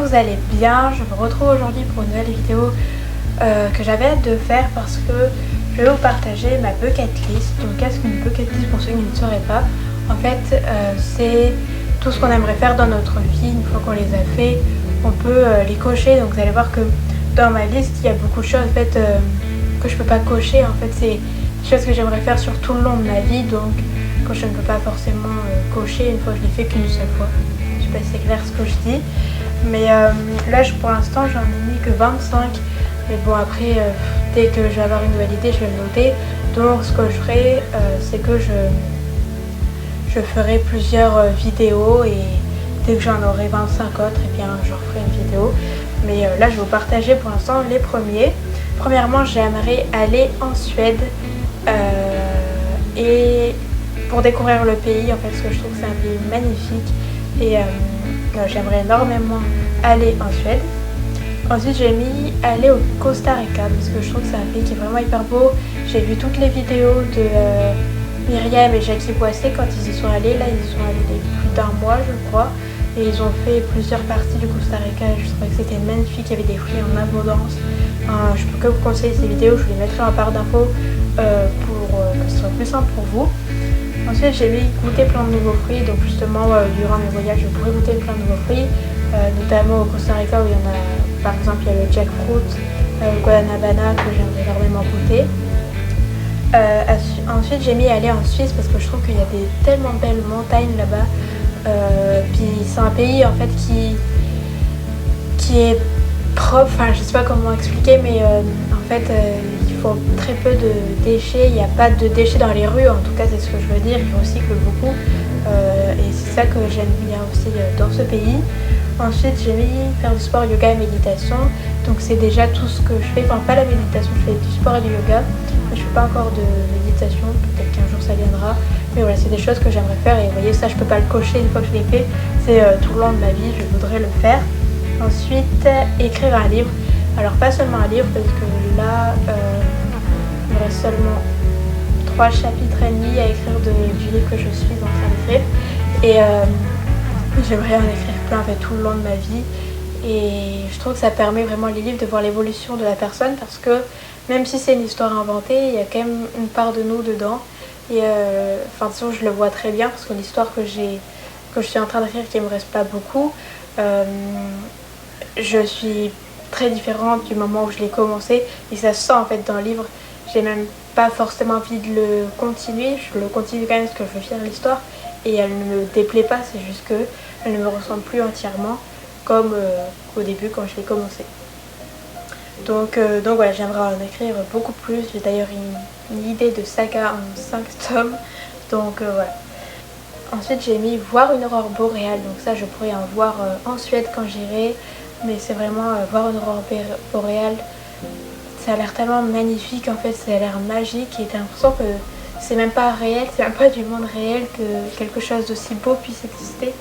vous allez bien. Je vous retrouve aujourd'hui pour une nouvelle vidéo que j'avais hâte de faire parce que je vais vous partager ma bucket list. Donc qu'est-ce qu'une bucket list pour ceux qui ne sauraient pas? En fait c'est tout ce qu'on aimerait faire dans notre vie. Une fois qu'on les a fait, on peut les cocher. Donc vous allez voir que dans ma liste il y a beaucoup de choses en fait que je peux pas cocher. En fait c'est des choses que j'aimerais faire sur tout le long de ma vie, donc que je ne peux pas forcément cocher une fois que je l'ai fait qu'une seule fois. Je sais pas si c'est clair ce que je dis, mais là pour l'instant j'en ai mis que 25. Mais bon, après dès que je vais avoir une nouvelle idée je vais le noter. Donc ce que je ferai c'est que je ferai plusieurs vidéos et dès que j'en aurai 25 autres, et bien je referai une vidéo. Mais là je vais vous partager pour l'instant les premiers. Premièrement, j'aimerais aller en Suède et pour découvrir le pays en fait, parce que je trouve que c'est un pays magnifique et j'aimerais énormément aller en Suède. Ensuite j'ai mis aller au Costa Rica parce que je trouve que c'est un pays qui est vraiment hyper beau. J'ai vu toutes les vidéos de Myriam et Jackie Boissé quand ils y sont allés. Là ils y sont allés plus d'un mois je crois, et ils ont fait plusieurs parties du Costa Rica et je trouvais que c'était magnifique. Il y avait des fruits en abondance. Je peux que vous conseiller ces vidéos, je vous les mettrai en barre d'infos pour que ce soit plus simple pour vous. Ensuite j'ai mis goûter plein de nouveaux fruits, donc justement durant mes voyages je pourrais goûter plein de nouveaux fruits, notamment au Costa Rica où il y en a, par exemple il y a le jackfruit, le guanabana que j'aimerais énormément goûter. Ensuite j'ai mis aller en Suisse parce que je trouve qu'il y a des tellement belles montagnes là-bas, puis c'est un pays en fait qui est propre, enfin je sais pas comment expliquer, mais en fait il faut très peu de déchets, il n'y a pas de déchets dans les rues, en tout cas c'est ce que je veux dire, ils recyclent beaucoup et c'est ça que j'aime bien aussi dans ce pays. Ensuite j'ai mis faire du sport, yoga et méditation, donc c'est déjà tout ce que je fais, enfin pas la méditation, je fais du sport et du yoga, mais je fais pas encore de méditation, peut-être qu'un jour ça viendra, mais voilà c'est des choses que j'aimerais faire et vous voyez ça je peux pas le cocher une fois que je l'ai fait, c'est tout le long de ma vie je voudrais le faire. Ensuite, écrire un livre. Alors pas seulement un livre parce que là, il me reste seulement 3 chapitres et demi à écrire du livre que je suis en train d'écrire. Et j'aimerais en écrire plein en fait, tout le long de ma vie. Et je trouve que ça permet vraiment les livres de voir l'évolution de la personne parce que même si c'est une histoire inventée, il y a quand même une part de nous dedans. Et enfin de toute façon je le vois très bien parce que l'histoire que je suis en train d'écrire qui me reste pas beaucoup, je suis très différente du moment où je l'ai commencé et ça se sent en fait dans le livre. J'ai même pas forcément envie de le continuer, je le continue quand même parce que je veux finir l'histoire et elle ne me déplaît pas, c'est juste que elle ne me ressemble plus entièrement comme au début quand je l'ai commencé. Donc voilà, j'aimerais en écrire beaucoup plus. J'ai d'ailleurs une idée de saga en 5 tomes, donc voilà. Ensuite j'ai mis voir une aurore boréale, donc ça je pourrais en voir en Suède quand j'irai, mais c'est vraiment voir une aurore boréale, ça a l'air tellement magnifique en fait, ça a l'air magique et t'as l'impression que c'est même pas réel, c'est même pas du monde réel que quelque chose d'aussi beau puisse exister.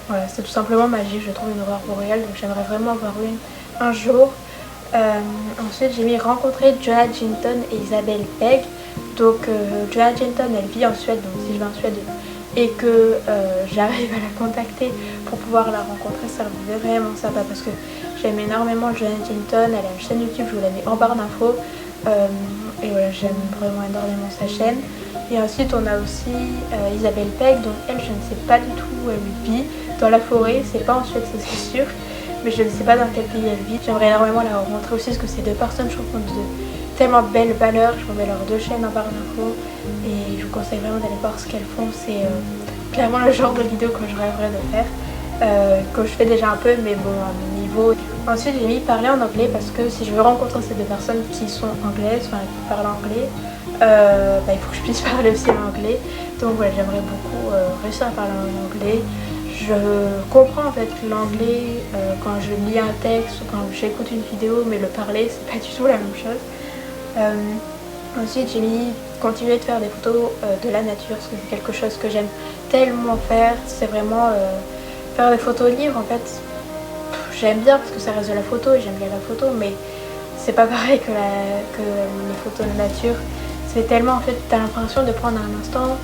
Voilà, c'est tout simplement magique, je trouve une aurore boréale, donc j'aimerais vraiment en voir une un jour. Ensuite j'ai mis rencontrer Joanna Jinton et Isabelle Pegg. Donc Joanna Jinton elle vit en Suède, donc si je vais en Suède et que j'arrive à la contacter pour pouvoir la rencontrer, ça me fait vraiment sympa parce que j'aime énormément Joanna Jinton, elle a une chaîne YouTube, je vous la mets en barre d'infos et voilà, j'aime vraiment énormément sa chaîne. Et ensuite on a aussi Isabelle Pegg, donc elle je ne sais pas du tout où elle vit, dans la forêt, c'est pas en Suède c'est sûr, mais je ne sais pas dans quel pays elle vit. J'aimerais énormément la rencontrer aussi parce que ces deux personnes je trouve qu'on de tellement belles valeurs. Je vous mets leurs deux chaînes en barre d'infos et je vous conseille vraiment d'aller voir ce qu'elles font. C'est clairement le genre de vidéo que je rêverais de faire, que je fais déjà un peu mais bon à mon niveau. Ensuite j'ai mis parler en anglais parce que si je veux rencontrer ces deux personnes qui sont anglaises, enfin qui parlent anglais, il faut que je puisse parler aussi en anglais. Donc voilà, j'aimerais beaucoup réussir à parler en anglais. Je comprends en fait l'anglais quand je lis un texte ou quand j'écoute une vidéo, mais le parler c'est pas du tout la même chose. Ensuite j'ai mis continuer de faire des photos de la nature parce que c'est quelque chose que j'aime tellement faire. C'est vraiment faire des photos livres en fait. J'aime bien parce que ça reste de la photo et j'aime bien la photo, mais c'est pas pareil que les photos de nature. C'est tellement en fait, t'as l'impression de prendre un instant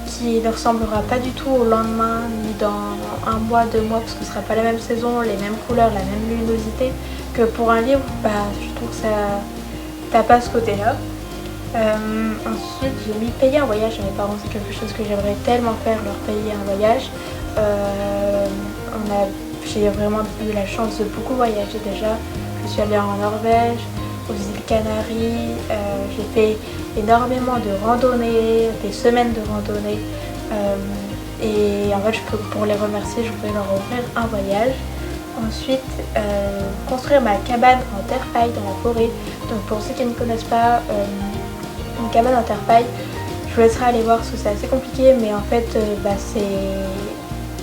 qui ne ressemblera pas du tout au lendemain, ni dans un mois, 2 mois, parce que ce ne sera pas la même saison, les mêmes couleurs, la même luminosité, que pour un livre, je trouve que ça t'as pas ce côté-là. Ensuite, j'ai mis payer un voyage à mes parents, c'est quelque chose que j'aimerais tellement faire, leur payer un voyage. J'ai vraiment eu la chance de beaucoup voyager déjà. Je suis allée en Norvège, aux îles Canaries, j'ai fait énormément de randonnées, des semaines de randonnées. Et en fait, pour les remercier, je voudrais leur offrir un voyage. Ensuite, construire ma cabane en terre-paille dans la forêt. Donc pour ceux qui ne connaissent pas, une cabane en terre-paille, je vous laisserai aller voir parce que c'est assez compliqué, mais en fait,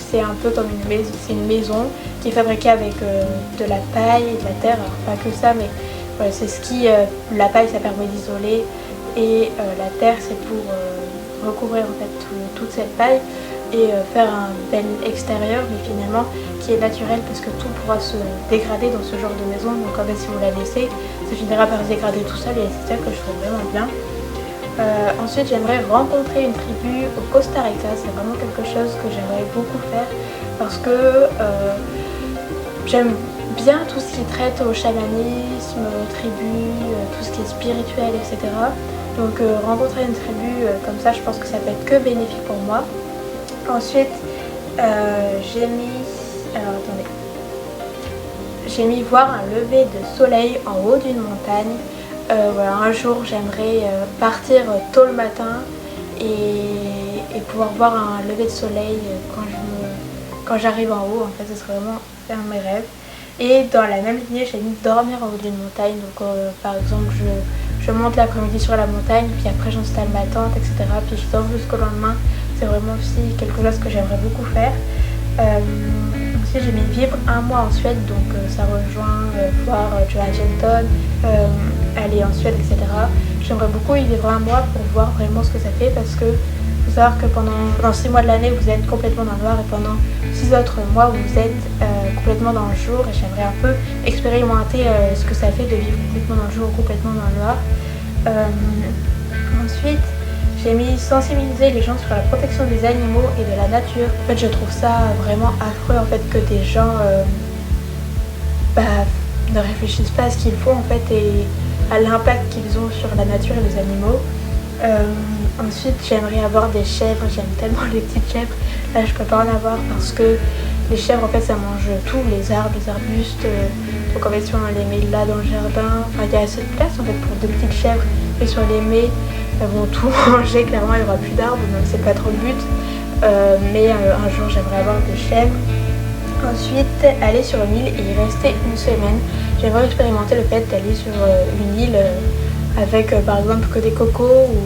c'est un peu comme une maison qui est fabriquée avec de la paille et de la terre. Alors pas que ça, mais voilà, c'est la paille, ça permet d'isoler, et la terre, c'est pour recouvrir en fait toute cette paille et faire un bel extérieur, mais finalement qui est naturel, parce que tout pourra se dégrader dans ce genre de maison. Donc en fait, si vous la laissez, ça finira par se dégrader tout seul, et c'est ça que je trouve vraiment bien. Ensuite, j'aimerais rencontrer une tribu au Costa Rica. C'est vraiment quelque chose que j'aimerais beaucoup faire, parce que j'aime bien tout ce qui traite au chamanisme, aux tribus, tout ce qui est spirituel, etc. Donc rencontrer une tribu comme ça, je pense que ça peut être que bénéfique pour moi. Ensuite, j'ai mis voir un lever de soleil en haut d'une montagne. Voilà, un jour j'aimerais partir tôt le matin et pouvoir voir un lever de soleil quand j'arrive en haut. En fait, ce serait vraiment un de mes rêves. Et dans la même lignée, j'ai mis dormir en haut d'une montagne. Donc par exemple, je monte l'après-midi sur la montagne, puis après j'installe ma tente, etc. Puis je dors jusqu'au lendemain. C'est vraiment aussi quelque chose que j'aimerais beaucoup faire. Ensuite, j'ai mis vivre un mois en Suède, donc ça rejoint voir Johan Genton, aller en Suède, etc. J'aimerais beaucoup y vivre un mois pour voir vraiment ce que ça fait, parce que faut savoir que pendant 6 mois de l'année, vous êtes complètement dans le noir, et pendant 6 autres mois, vous êtes complètement dans le jour, et j'aimerais un peu expérimenter ce que ça fait de vivre complètement dans le jour ou complètement dans le noir. Ensuite, j'ai mis sensibiliser les gens sur la protection des animaux et de la nature. En fait, je trouve ça vraiment affreux en fait que des gens ne réfléchissent pas à ce qu'ils font en fait et à l'impact qu'ils ont sur la nature et les animaux. Ensuite, j'aimerais avoir des chèvres. J'aime tellement les petites chèvres. Là, je peux pas en avoir parce que les chèvres en fait ça mange tout, les arbres, les arbustes. Donc en fait, si on les met là dans le jardin, il y a assez de place en fait pour 2 petites chèvres, et si on les met, elles vont tout manger, clairement il n'y aura plus d'arbres, donc c'est pas trop le but. Mais un jour j'aimerais avoir des chèvres. Ensuite, aller sur une île et y rester une semaine. J'aimerais expérimenter le fait d'aller sur une île avec par exemple que des cocos, ou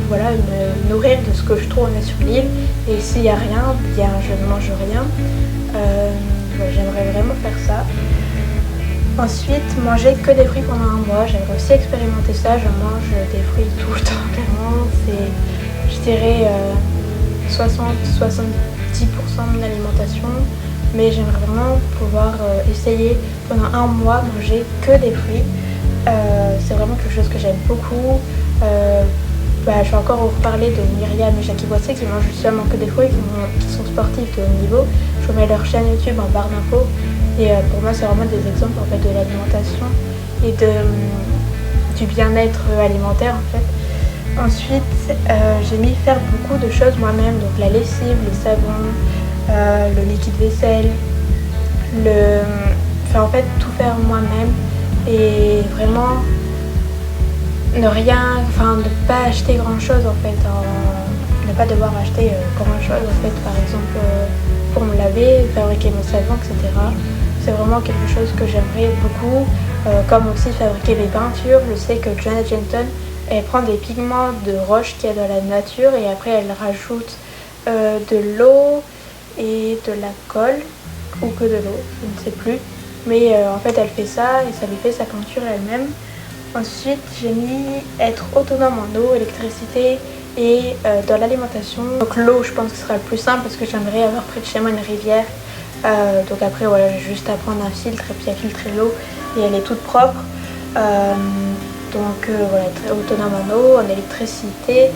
voilà, me nourrir de ce que je trouve sur l'île. Et s'il n'y a rien, bien je ne mange rien. J'aimerais vraiment faire ça. Ensuite, manger que des fruits pendant un mois. J'aimerais aussi expérimenter ça. Je mange des fruits tout le temps, clairement. C'est, je dirais, 60-70% de mon alimentation. Mais j'aimerais vraiment pouvoir essayer pendant un mois manger que des fruits. C'est vraiment quelque chose que j'aime beaucoup. Je vais encore vous reparler de Myriam et Jackie Boissé qui mangent seulement que des fruits, qui sont sportifs de haut niveau. Je vous mets leur chaîne YouTube en barre d'infos. Et pour moi, c'est vraiment des exemples en fait, de l'alimentation et du bien-être alimentaire en fait. Ensuite, j'ai mis faire beaucoup de choses moi-même, donc la lessive, les savons, le liquide vaisselle, en fait tout faire moi-même, et vraiment ne pas acheter grand chose en fait, ne pas devoir acheter grand chose en fait, par exemple pour me laver, fabriquer mon savon, etc. C'est vraiment quelque chose que j'aimerais beaucoup, comme aussi fabriquer les peintures. Je sais que Johanna Genton, elle prend des pigments de roche qu'il y a dans la nature et après elle rajoute de l'eau et de la colle, ou que de l'eau, je ne sais plus. Mais en fait elle fait ça et ça lui fait sa peinture elle-même. Ensuite j'ai mis être autonome en eau, électricité et dans l'alimentation. Donc l'eau, je pense que ce sera le plus simple parce que j'aimerais avoir près de chez moi une rivière. Donc après voilà, j'ai juste à prendre un filtre et puis à filtrer l'eau et elle est toute propre. Voilà, être autonome en eau, en électricité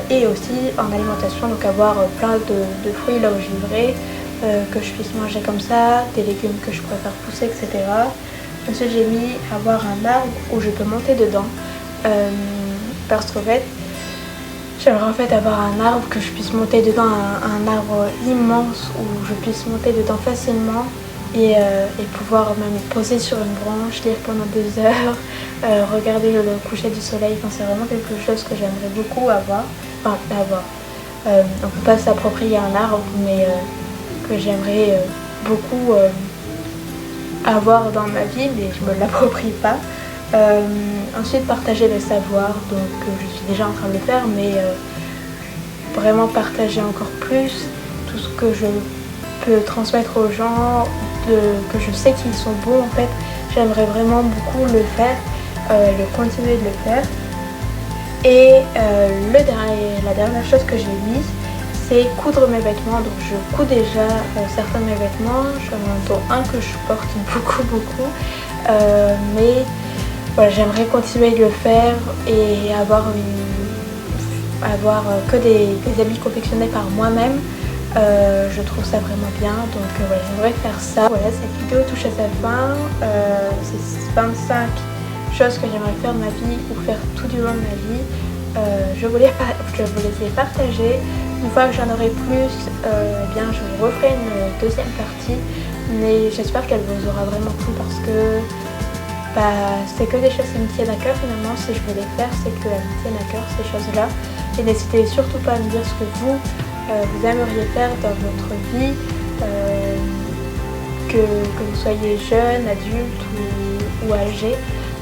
et aussi en alimentation, donc avoir plein de fruits là où je vivrai, que je puisse manger comme ça, des légumes que je préfère pousser, etc. Ensuite j'ai mis avoir un arbre où je peux monter dedans, parce qu'en fait j'aimerais en fait avoir un arbre que je puisse monter dedans, un arbre immense où je puisse monter dedans facilement et pouvoir même poser sur une branche, lire pendant 2 heures, regarder le coucher du soleil. Enfin, c'est vraiment quelque chose que j'aimerais beaucoup avoir. Enfin, avoir. On ne peut pas s'approprier un arbre, mais que j'aimerais beaucoup avoir dans ma vie, mais je ne me l'approprie pas. Ensuite, partager le savoir, donc je suis déjà en train de le faire, mais vraiment partager encore plus tout ce que je peux transmettre aux gens, que je sais qu'ils sont bons en fait. J'aimerais vraiment beaucoup le faire, continuer de le faire. Et la dernière chose que j'ai mise, c'est coudre mes vêtements. Donc je couds déjà certains de mes vêtements, j'en ai un que je porte beaucoup, mais voilà, j'aimerais continuer de le faire et avoir que des habits confectionnés par moi-même. Je trouve ça vraiment bien, donc voilà, j'aimerais faire ça. Voilà, cette vidéo touche à sa fin. C'est 25 choses que j'aimerais faire de ma vie ou faire tout du long de ma vie. Je vous les ai partagées. Une fois que j'en aurai plus, eh bien je vous referai une deuxième partie, mais j'espère qu'elle vous aura vraiment plu parce que c'est que des choses qui me tiennent à cœur finalement. Si je veux les faire, c'est qu'elles me tiennent à cœur ces choses-là. Et n'hésitez surtout pas à me dire ce que vous aimeriez faire dans votre vie, que vous soyez jeune, adulte ou âgé,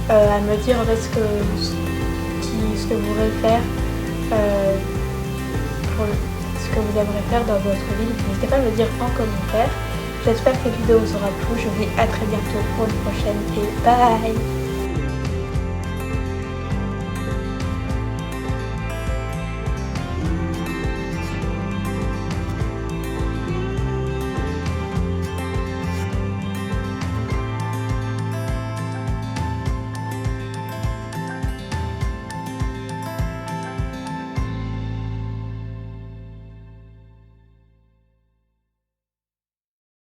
à me dire en fait ce que vous voudrez faire, ce que vous aimeriez faire dans votre vie. N'hésitez pas à me le dire en commentaire. J'espère que cette vidéo vous aura plu. Je vous dis à très bientôt pour une prochaine et bye!